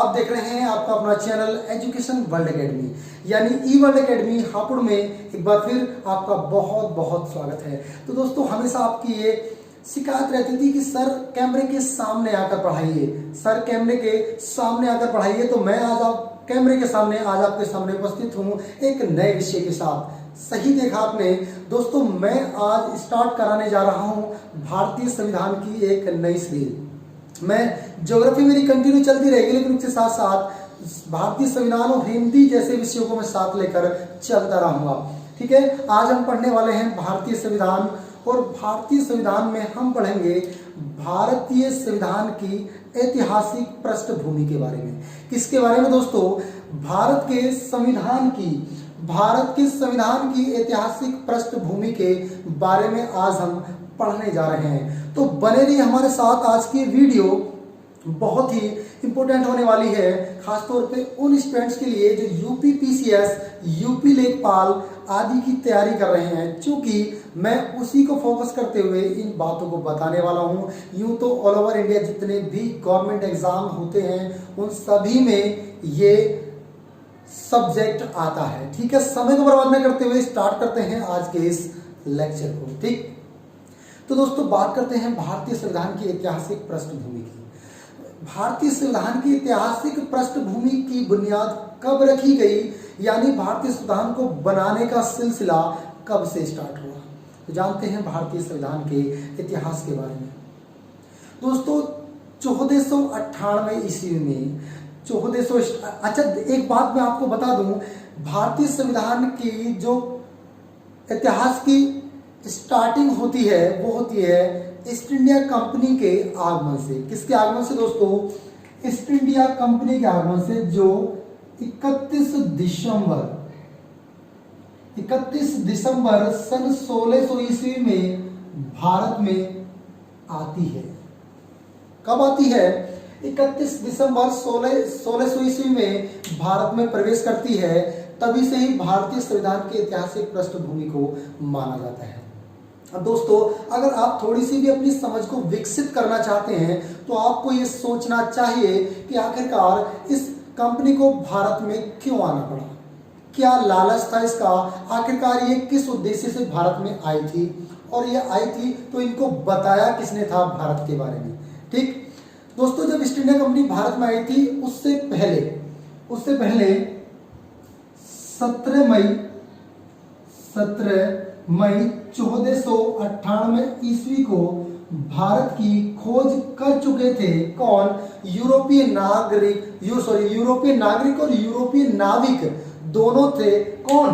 आप देख रहे हैं आपका अपना चैनल एजुकेशन वर्ल्ड एकेडमी यानी ई वर्ल्ड एकेडमी हापुड़ में एक बार फिर आपका बहुत बहुत स्वागत है। तो दोस्तों, हमेशा आपकी ये शिकायत रहती थी कि सर कैमरे के सामने आकर पढ़ाइए, सर कैमरे के सामने आकर पढ़ाइए। तो मैं आज आप कैमरे के सामने आज आपके सामने उपस्थित हूँ एक नए विषय के साथ। सही देखा आपने दोस्तों, मैं आज स्टार्ट कराने जा रहा हूँ भारतीय संविधान की एक नई सीरीज। मैं ज्योग्राफी मेरी कंटिन्यू चलती रहेगी, लेकिन उसके साथ साथ भारतीय संविधान और हिंदी जैसे विषयों को मैं साथ लेकर चलता रहूंगा। ठीक है, आज हम पढ़ने वाले हैं भारतीय संविधान, और भारतीय संविधान में हम पढ़ेंगे भारतीय संविधान की ऐतिहासिक पृष्ठभूमि के बारे में। किसके बारे में दोस्तों? भारत के संविधान की ऐतिहासिक पृष्ठभूमि के बारे में आज हम पढ़ने जा रहे हैं। तो बने रहिए हमारे साथ। आज की वीडियो बहुत ही इंपॉर्टेंट होने वाली है, खासतौर पे उन स्टूडेंट्स के लिए जो यूपी पीसीएस, यूपी लेखपाल आदि की तैयारी कर रहे हैं, क्योंकि मैं उसी को फोकस करते हुए इन बातों को बताने वाला हूं। यूं तो ऑल ओवर इंडिया जितने भी गवर्नमेंट एग्जाम होते हैं उन सभी में ये सब्जेक्ट आता है। ठीक है, समय को बर्बाद न करते हुए स्टार्ट करते हैं आज के इस लेक्चर को। ठीक, तो दोस्तों बात करते हैं भारतीय संविधान की ऐतिहासिक पृष्ठभूमि की। भारतीय संविधान की ऐतिहासिक पृष्ठभूमि की बुनियाद कब रखी गई, यानी भारतीय संविधान को बनाने का सिलसिला कब से स्टार्ट हुआ। तो जानते हैं भारतीय संविधान के इतिहास के बारे में। दोस्तों 1498 ईस्वी में अच्छा, एक बात मैं आपको बता दूं, भारतीय संविधान की जो इतिहास की स्टार्टिंग होती है वो होती है ईस्ट इंडिया कंपनी के आगमन से। किसके आगमन से दोस्तों? ईस्ट इंडिया कंपनी के आगमन से, जो 31 दिसंबर सन 1600 ईस्वी में भारत में आती है। कब आती है? 31 दिसंबर 1600 ईस्वी में भारत में प्रवेश करती है। तभी से ही भारतीय संविधान की ऐतिहासिक पृष्ठभूमि को माना जाता है। अब दोस्तों, अगर आप थोड़ी सी भी अपनी समझ को विकसित करना चाहते हैं तो आपको ये सोचना चाहिए कि आखिरकार इस कंपनी को भारत में क्यों आना पड़ा, क्या लालच था इसका, आखिरकार ये किस उद्देश्य से भारत में आई थी, और ये आई थी तो इनको बताया किसने था भारत के बारे में। ठीक दोस्तों, जब ईस्ट इंडिया कंपनी भारत में आई थी उससे पहले 17 मई 1498 ईस्वी को भारत की खोज कर चुके थे कौन? यूरोपीय नागरिक और यूरोपीय नाविक दोनों थे। कौन?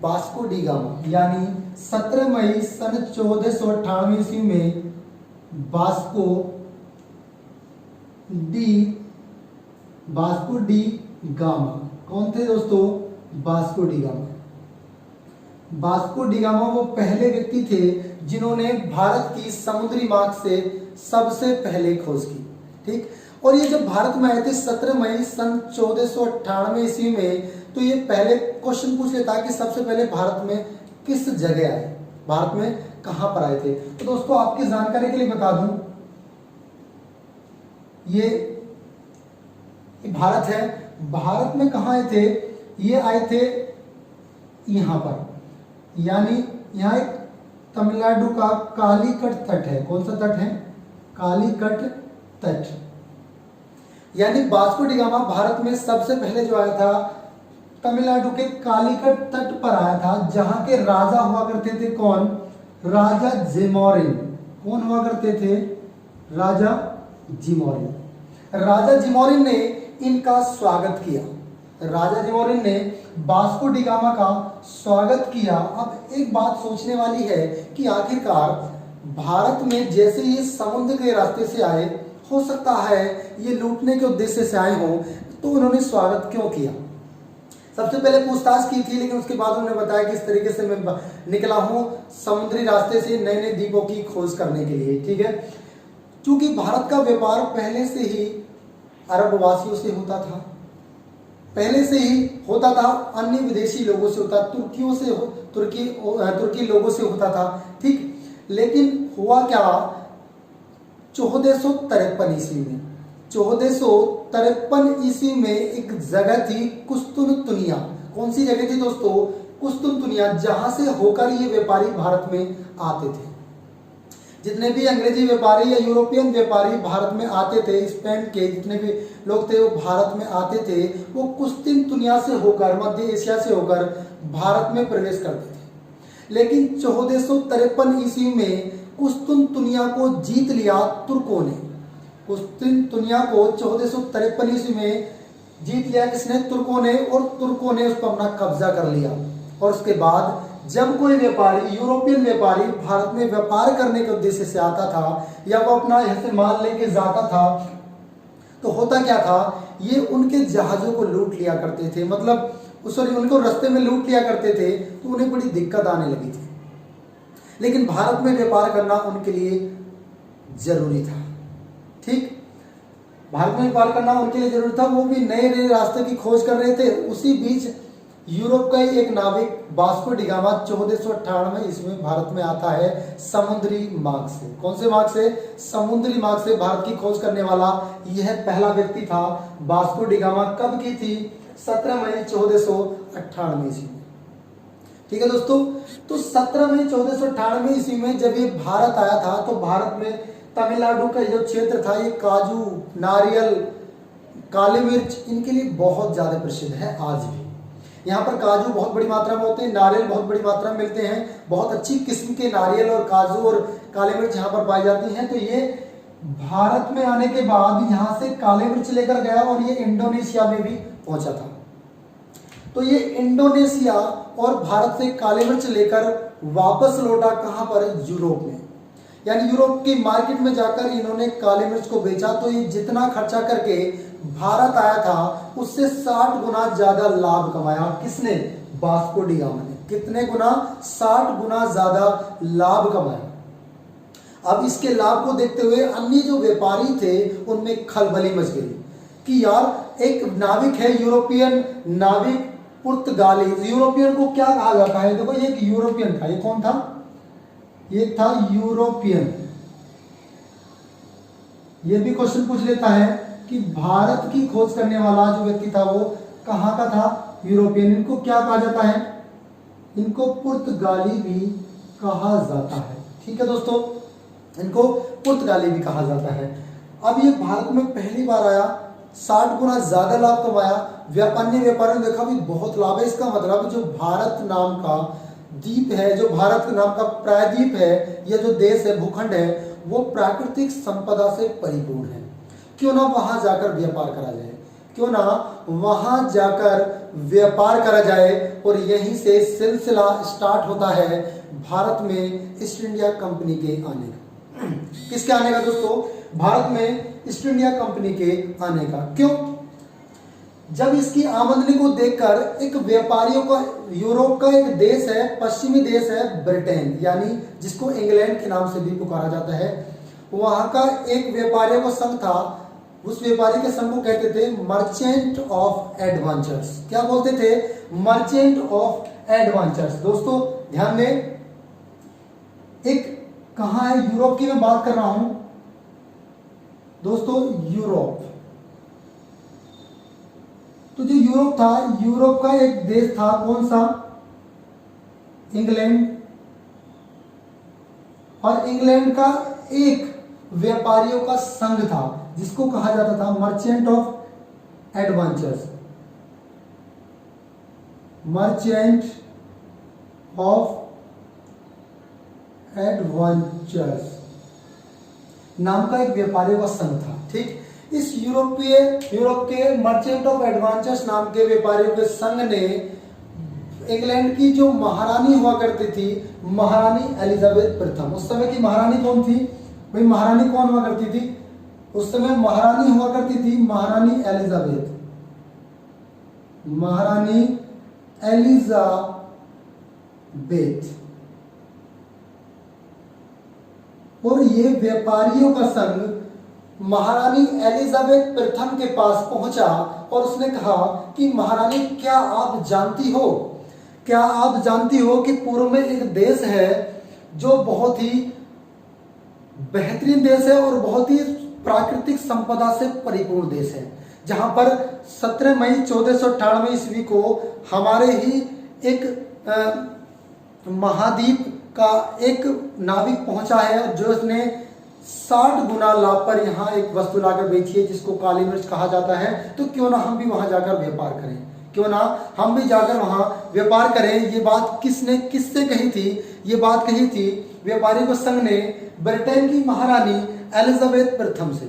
Vasco D gamma. यानी 17 मई सन 1498 ईस्वी में वास्को डी गामा कौन थे दोस्तों? वास्को डी गामा वो पहले व्यक्ति थे जिन्होंने भारत की समुद्री मार्ग से सबसे पहले खोज की। ठीक, और ये जब भारत में आए थे 17 मई सन 1498 ईस्वी में, तो ये पहले क्वेश्चन पूछ लेता कि सबसे पहले भारत में किस जगह आए, भारत में कहां पर आए थे। तो दोस्तों आपकी जानकारी के लिए बता दूं, ये भारत है। भारत में कहां आए थे? ये आए थे यहां पर, यानी यहाँ एक तमिलनाडु का कालीकट तट है। कौन सा तट है? कालीकट तट। यानी वास्को डी गामा भारत में सबसे पहले जो आया था तमिलनाडु के कालीकट तट पर आया था, जहां के राजा हुआ करते थे कौन? राजा जिमोरिन। कौन हुआ करते थे? राजा जिमोरिन। राजा जिमोरिन ने इनका स्वागत किया। राजा जिमोरिन ने वास्को डी गामा का स्वागत किया। अब एक बात सोचने वाली है कि आखिरकार भारत में जैसे ये समुद्र के रास्ते से आए, हो सकता है ये लूटने के उद्देश्य से आए हों, तो उन्होंने स्वागत क्यों किया? सबसे पहले पूछताछ की थी, लेकिन उसके बाद उन्होंने बताया कि इस तरीके से मैं निकला हूं समुद्री रास्ते से नए नए द्वीपों की खोज करने के लिए। ठीक है, क्योंकि भारत का व्यापार पहले से ही अरब वासियों से होता था, अन्य विदेशी लोगों से होता, तुर्की लोगों से होता था। ठीक, लेकिन हुआ क्या? 1453 ईस्वी में 1453 ईस्वी में एक जगह थी कुस्तुनतुनिया। कौन सी जगह थी दोस्तों? कुस्तुनतुनिया, जहां से होकर ये व्यापारी भारत में आते थे। जितने भी अंग्रेजी व्यापारी या यूरोपियन व्यापारी भारत में आते थे, स्पेन के जितने भी लोग थे वो भारत में आते थे, वो कुस्तुनतुनिया से होकर, मध्य एशिया से होकर भारत में प्रवेश करते थे। लेकिन 1453 ईस्वी में कुस्तुनतुनिया को जीत लिया तुर्कों ने। कुस्तुनतुनिया को 1453 ईस्वी में जीत लिया किसने? तुर्कों ने। और तुर्कों ने उस पर अपना कब्जा कर लिया। और उसके बाद जब कोई व्यापारी, यूरोपियन व्यापारी भारत में व्यापार करने के उद्देश्य से आता था या वो अपना यहाँ से माल लेके जाता था, तो होता क्या था, ये उनके जहाजों को लूट लिया करते थे, मतलब सॉरी उनको रास्ते में लूट लिया करते थे, तो उन्हें बड़ी दिक्कत आने लगी थी। लेकिन भारत में व्यापार करना उनके लिए जरूरी था। ठीक, भारत में व्यापार करना उनके लिए जरूरी था। वो भी नए नए रास्ते की खोज कर रहे थे। उसी बीच यूरोप का ही एक नाविक वास्को डी गामा 1498 ईस्वी में भारत में आता है समुद्री मार्ग से। कौन से मार्ग से? समुद्री मार्ग से भारत की खोज करने वाला यह पहला व्यक्ति था वास्को डी गामा। कब की थी? 17 मई 1498 ईस्वी में। ठीक है दोस्तों, तो 17 मई 1498 ईस्वी में जब ये भारत आया था, तो भारत में तमिलनाडु का जो क्षेत्र था, ये काजू, नारियल, काली मिर्च इनके लिए बहुत ज्यादा प्रसिद्ध है आज भी। यहाँ पर काजू बहुत बड़ी मात्रा में होते हैं, नारियल बहुत बड़ी मात्रा में मिलते हैं। बहुत अच्छी किस्म के नारियल और काजू और काली मिर्च यहाँ पर पाई जाती हैं। तो ये भारत में आने के बाद यहाँ से काली मिर्च लेकर गया और ये इंडोनेशिया में भी पहुंचा था। तो ये इंडोनेशिया और भारत से काली मिर्च लेकर वापस लौटा कहाँ पर? यूरोप में। यानी यूरोप की मार्केट में जाकर इन्होंने काली मिर्च को बेचा। तो ये जितना खर्चा करके भारत आया था, उससे 60 गुना ज्यादा लाभ कमाया। किसने? वास्को डी गामा ने। कितने गुना? 60 गुना ज्यादा लाभ कमाया। अब इसके लाभ को देखते हुए अन्य जो व्यापारी थे उनमें खलबली मच गई कि यार एक नाविक है, यूरोपियन नाविक, पुर्तगाली। यूरोपियन को क्या कहा जाता है? देखो ये एक यूरोपियन था। ये कौन था? ये था यूरोपियन। ये भी क्वेश्चन पूछ लेता है कि भारत की खोज करने वाला जो व्यक्ति था वो कहाँ का था? यूरोपियन। इनको क्या कहा जाता है? इनको पुर्तगाली भी कहा जाता है। ठीक है दोस्तों, इनको पुर्तगाली भी कहा जाता है। अब ये भारत में पहली बार आया, 60 गुना ज्यादा लाभ कमाया। अन्य व्यापारियों ने देखा भी बहुत लाभ है। इसका मतलब जो भारत नाम का द्वीप है, जो भारत नाम का प्रायद्वीप है, यह जो देश है, भूखंड है, वो प्राकृतिक संपदा से परिपूर्ण है। क्यों ना वहां जाकर व्यापार करा जाए, क्यों ना वहां जाकर व्यापार करा जाए। और यहीं से सिलसिला स्टार्ट होता है भारत में ईस्ट इंडिया कंपनी के आने का। किसके आने का दोस्तों? भारत में ईस्ट इंडिया कंपनी के आने का। क्यों? जब इसकी आमदनी को देखकर एक व्यापारियों का, यूरोप का एक देश है, पश्चिमी देश है ब्रिटेन, यानी जिसको इंग्लैंड के नाम से भी पुकारा जाता है, वहां का एक व्यापारियों का संघ था। उस व्यापारी के संघ को कहते थे मर्चेंट ऑफ एडवेंचर्स। क्या बोलते थे? Merchant of adventures. दोस्तों ध्यान दें, एक कहां है? यूरोप की मैं बात कर रहा हूं दोस्तों, यूरोप। तो जो यूरोप था, यूरोप का एक देश था, कौन सा? इंग्लैंड। और इंग्लैंड का एक व्यापारियों का संघ था जिसको कहा जाता था merchant of adventures. Merchant of adventures नाम का एक व्यापारियों का संघ था। ठीक, इस यूरोप के मर्चेंट ऑफ एडवेंचर्स नाम के व्यापारियों के संघ ने इंग्लैंड की जो महारानी हुआ करती थी, महारानी एलिजाबेथ प्रथम। उस समय की महारानी कौन थी भाई? महारानी कौन हुआ करती थी उस समय? महारानी हुआ करती थी महारानी एलिजाबेथ। महारानी एलिजाबेथ। और ये व्यापारियों का संघ महारानी एलिजाबेथ प्रथम के पास पहुंचा और उसने कहा कि महारानी, क्या आप जानती हो कि पूर्व में एक देश है जो बहुत ही बेहतरीन देश है और बहुत ही प्राकृतिक संपदा से परिपूर्ण देश है, जहां पर 17 मई 1498 ईस्वी को हमारे ही एक महाद्वीप का एक नाविक पहुंचा है, जो उसने 60 गुना लाभ पर यहाँ एक वस्तु लाकर बेची है, जिसको काली मिर्च कहा जाता है। तो क्यों ना हम भी वहां जाकर व्यापार करें, क्यों ना हम भी जाकर वहां व्यापार करें। ये बात किससे कही थी? ये बात कही थी व्यापारियों संघ ने ब्रिटेन की महारानी एलिजाबेथ प्रथम से।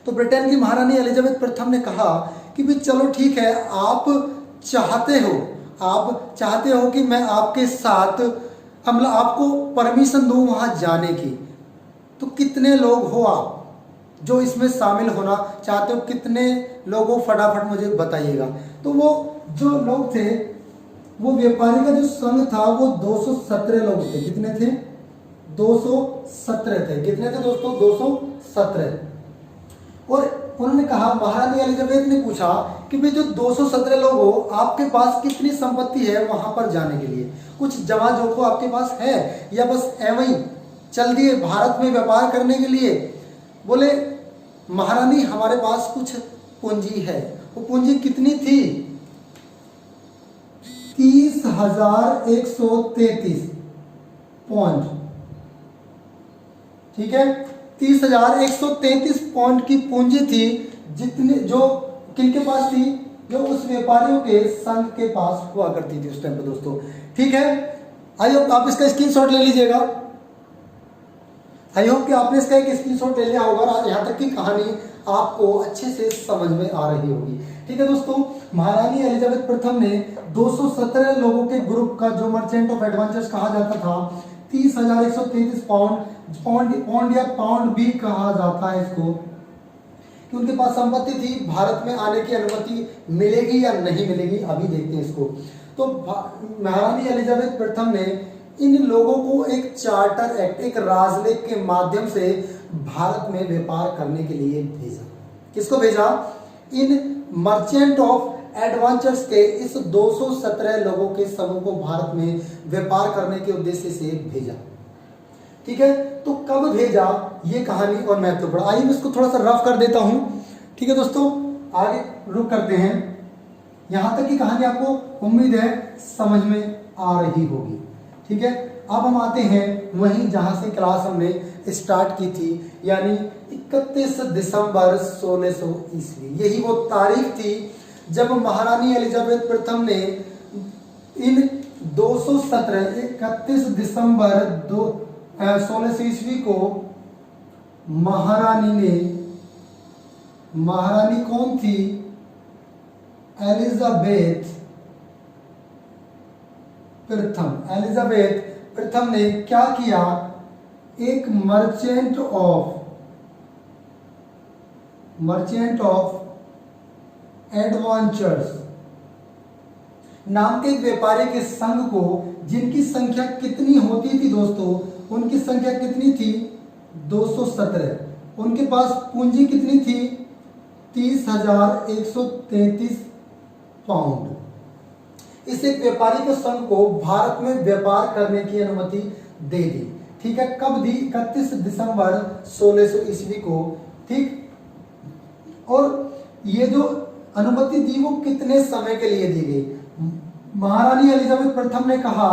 तो ब्रिटेन की महारानी एलिजाबेथ प्रथम ने कहा कि भाई चलो ठीक है, आप चाहते हो कि मैं आपके साथ मतलब आपको परमिशन दूं वहां जाने की, तो कितने लोग हो आप जो इसमें शामिल होना चाहते हो? कितने लोग हो फटाफट मुझे बताइएगा। तो वो जो लोग थे, वो व्यापारी का जो संघ था वो 217 लोग थे। कितने थे? 217 थे। कितने थे दोस्तों? 217। और उन्होंने कहा, महारानी एलिजाबेथ ने पूछा कि भाई जो 217 लोग हो, आपके पास कितनी संपत्ति है वहां पर जाने के लिए? कुछ जमा जोखो आपके पास है या बस एवं ही चल दिए भारत में व्यापार करने के लिए? बोले महारानी हमारे पास कुछ पूंजी है। वो पूंजी कितनी थी? 30,133 पौंड। ठीक है, 30,133 पौंड की पूंजी थी, जितने जो किनके पास थी? जो उस व्यापारियों के संघ के पास हुआ करती थी उस टाइम पे दोस्तों। ठीक है, आई होप आप इसका स्क्रीनशॉट ले लीजिएगा। आई होप कि आपने इसका एक स्क्रीनशॉट ले लिया होगा और यहाँ तक की कहानी आपको अच्छे से समझ में आ रही होगी। ठीक है दोस्तों, महारानी एलिजाबेथ प्रथम ने 217 लोगों के ग्रुप का, जो मर्चेंट ऑफ एडवेंचर्स कहा जाता था, 30,133 पौंड या पाउंड भी कहा जाता है इसको, कि उनके पास संपत्ति थी। भारत में आने की अनुमति मिलेगी या नहीं मिलेगी, अभी देखते हैं इसको। तो महारानी एलिजाबेथ प्रथम ने इन लोगों को एक चार्टर एक्ट, एक राजलेख के माध्यम से भारत में व्यापार करने के लिए भेजा। किसको भेजा? इन मर्चेंट ऑफ एडवेंचर्स के इस 217 लोगों के समूह को भारत में व्यापार करने के उद्देश्य से भेजा। ठीक है, तो कब भेजा ये कहानी और महत्वपूर्ण। आइए मैं इसको थोड़ा सा रफ कर देता हूं। ठीक है दोस्तों, आगे रुक करते हैं। यहां तक की कहानी आपको उम्मीद है समझ में आ रही होगी। ठीक है, अब हम आते हैं वहीं जहां से क्लास हमने स्टार्ट की थी, यानी 31 दिसंबर 1600 ईस्वी। यही वो तारीख थी जब महारानी एलिजाबेथ प्रथम ने इन 217 31 दिसंबर 1600 ईस्वी को महारानी कौन थी? एलिजाबेथ प्रथम ने क्या किया? एक मर्चेंट ऑफ एडवेंचर्स नाम के एक व्यापारी के संघ को, जिनकी संख्या कितनी होती थी दोस्तों? उनकी संख्या कितनी थी? 217। उनके पास पूंजी कितनी थी? 30,133 पाउंड। इस एक व्यापारी के संघ को भारत में व्यापार करने की अनुमति दे दी। ठीक है, कब दी? 31 दिसंबर 1600 ईस्वी को। ठीक, और ये जो अनुमति दी वो कितने समय के लिए दी गई? महारानी एलिजाबेथ प्रथम ने कहा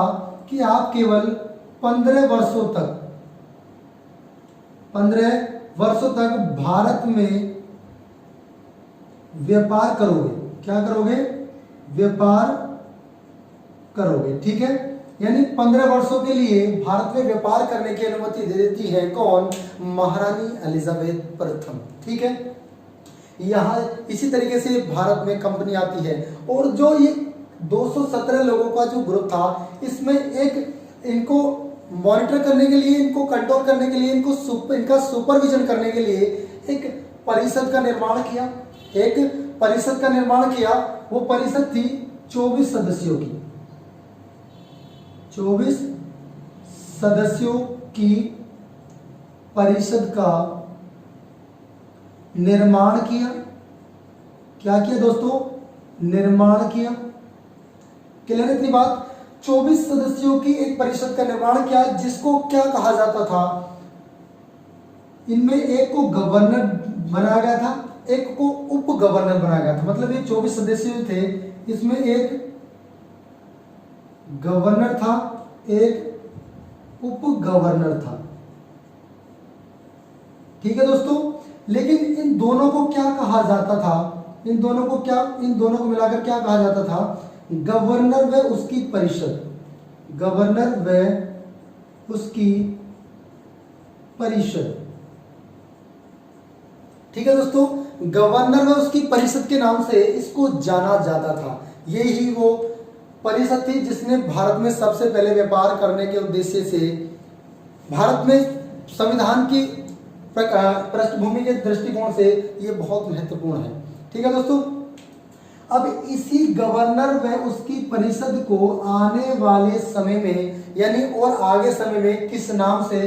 कि आप केवल 15 वर्षों तक भारत में व्यापार करोगे। क्या करोगे? व्यापार करोगे। ठीक है, यानी 15 वर्षों के लिए भारत में व्यापार करने की अनुमति दे देती है कौन? महारानी एलिजाबेथ प्रथम। ठीक है, यहाँ इसी तरीके से भारत में कंपनी आती है। और जो ये 217 लोगों का जो ग्रुप था, इसमें एक इनको मॉनिटर करने के लिए, इनको कंट्रोल करने के लिए, इनका सुपरविजन करने के लिए एक परिषद का निर्माण किया। वो परिषद थी 24 सदस्यों की। 24 सदस्यों की परिषद का निर्माण किया। क्या किया दोस्तों? निर्माण किया। क्लियर है इतनी बात? 24 सदस्यों की एक परिषद का निर्माण किया, जिसको क्या कहा जाता था? इनमें एक को गवर्नर बनाया गया था, एक को उप गवर्नर बनाया गया था। मतलब ये 24 सदस्य थे, इसमें एक गवर्नर था, एक उप गवर्नर था। ठीक है दोस्तों, लेकिन इन दोनों को क्या कहा जाता था, इन दोनों को मिलाकर क्या कहा जाता था? गवर्नर व उसकी परिषद, गवर्नर व उसकी परिषद। ठीक है दोस्तों, गवर्नर व उसकी परिषद के नाम से इसको जाना जाता था। ये ही वो परिषद थी जिसने भारत में सबसे पहले व्यापार करने के उद्देश्य से, भारत में संविधान की पृष्ठभूमि के दृष्टिकोण से ये बहुत महत्वपूर्ण है। ठीक है दोस्तों, अब इसी गवर्नर व उसकी परिषद को आने वाले समय में, यानी और आगे समय में किस नाम से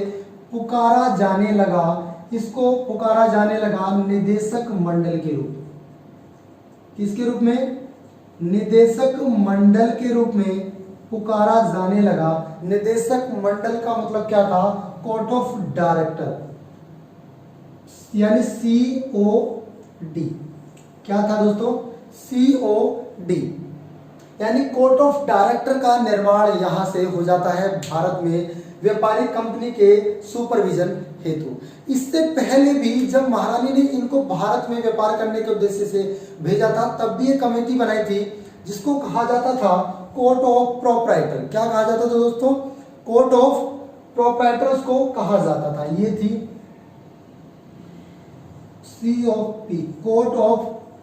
पुकारा जाने लगा? इसको पुकारा जाने लगा निदेशक मंडल के रूप। किसके रूप में? निदेशक मंडल के रूप में पुकारा जाने लगा। निदेशक मंडल का मतलब क्या था? कोर्ट ऑफ डायरेक्टर, यानी COD। क्या था दोस्तों? COD, यानी कोर्ट ऑफ डायरेक्टर का निर्माण यहां से हो जाता है भारत में व्यापारिक कंपनी के सुपरविजन हेतु। इससे पहले भी जब महारानी ने इनको भारत में व्यापार करने के उद्देश्य से भेजा था, तब भी एक कमेटी बनाई थी जिसको कहा जाता था कोर्ट ऑफ प्रोप्राइटर। क्या कहा जाता था दोस्तों? कोर्ट ऑफ प्रोप्राइटर्स को कहा जाता था। ये थी COP, कोर्ट ऑफ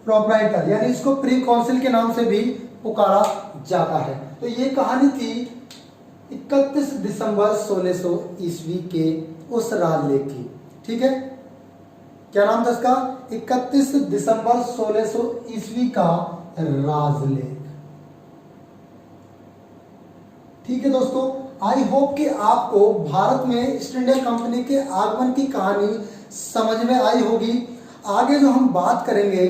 प्रोप्राइटर, यानी इसको प्री काउंसिल के नाम से भी पुकारा जाता है। तो ये कहानी थी 31 दिसंबर 1600 ईस्वी के उस राजलेख की। ठीक है, क्या नाम था इसका? 31 दिसंबर 1600 ईस्वी का राजलेख। ठीक है दोस्तों, आई होप कि आपको भारत में ईस्ट इंडिया कंपनी के आगमन की कहानी समझ में आई होगी। आगे जो हम बात करेंगे,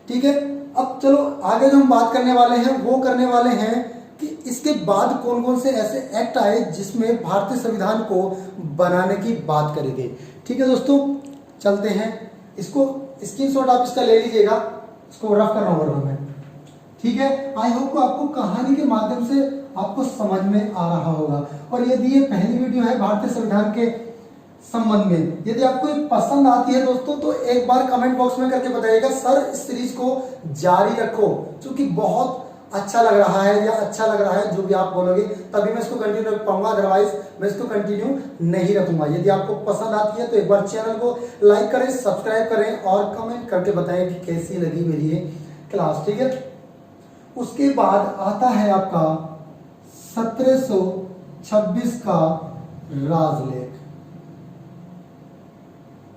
ठीक है, अब चलो आगे जो हम बात करने वाले हैं वो करने वाले हैं कि इसके बाद कौन कौन से ऐसे एक्ट आए जिसमें भारतीय संविधान को बनाने की बात करेंगे। ठीक है दोस्तों, चलते हैं। इसको स्क्रीनशॉट आप इसका ले लीजिएगा, इसको रफ कर रहा हूं मैं। ठीक है, आई होप को आपको कहानी के माध्यम से आपको समझ में आ रहा होगा। और यदि ये पहली वीडियो है भारतीय संविधान के संबंध में, यदि आपको पसंद आती है दोस्तों तो एक बार कमेंट बॉक्स में करके बताइएगा सर इस सीरीज को जारी रखो, क्योंकि बहुत अच्छा लग रहा है या अच्छा लग रहा है, जो भी आप बोलोगे तभी मैं इसको कंटिन्यू रख पाऊंगा, अदरवाइज मैं इसको कंटिन्यू नहीं रखूंगा। यदि आपको पसंद आती है तो एक बार चैनल को लाइक करें, सब्सक्राइब करें और कमेंट करके बताएं कि कैसी लगी मेरी ये क्लास। ठीक है, उसके बाद आता है आपका 1726 का राजलेख।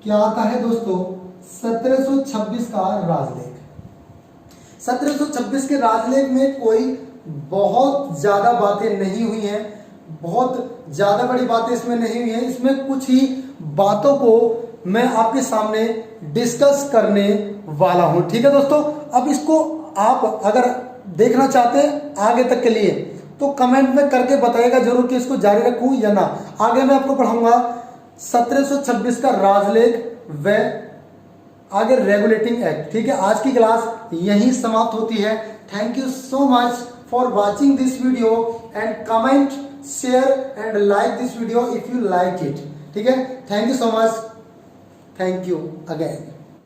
क्या आता है दोस्तों? 1726 का राजलेख। 1726 के राजलेख में कोई बहुत ज्यादा बातें नहीं हुई हैं, बहुत ज्यादा बड़ी बातें इसमें नहीं हुई हैं। इसमें कुछ ही बातों को मैं आपके सामने डिस्कस करने वाला हूं। ठीक है दोस्तों, अब इसको आप अगर देखना चाहते हैं आगे तक के लिए तो कमेंट में करके बताइएगा जरूर कि इसको जारी रखूं या ना। आगे मैं आपको पढ़ाऊंगा 1726 का राजलेख व आगे रेगुलेटिंग एक्ट। ठीक है, आज की क्लास यहीं समाप्त होती है। Thank you so much for watching this video and comment, share and like this video if you like it. ठीक है, thank you so much, thank you again.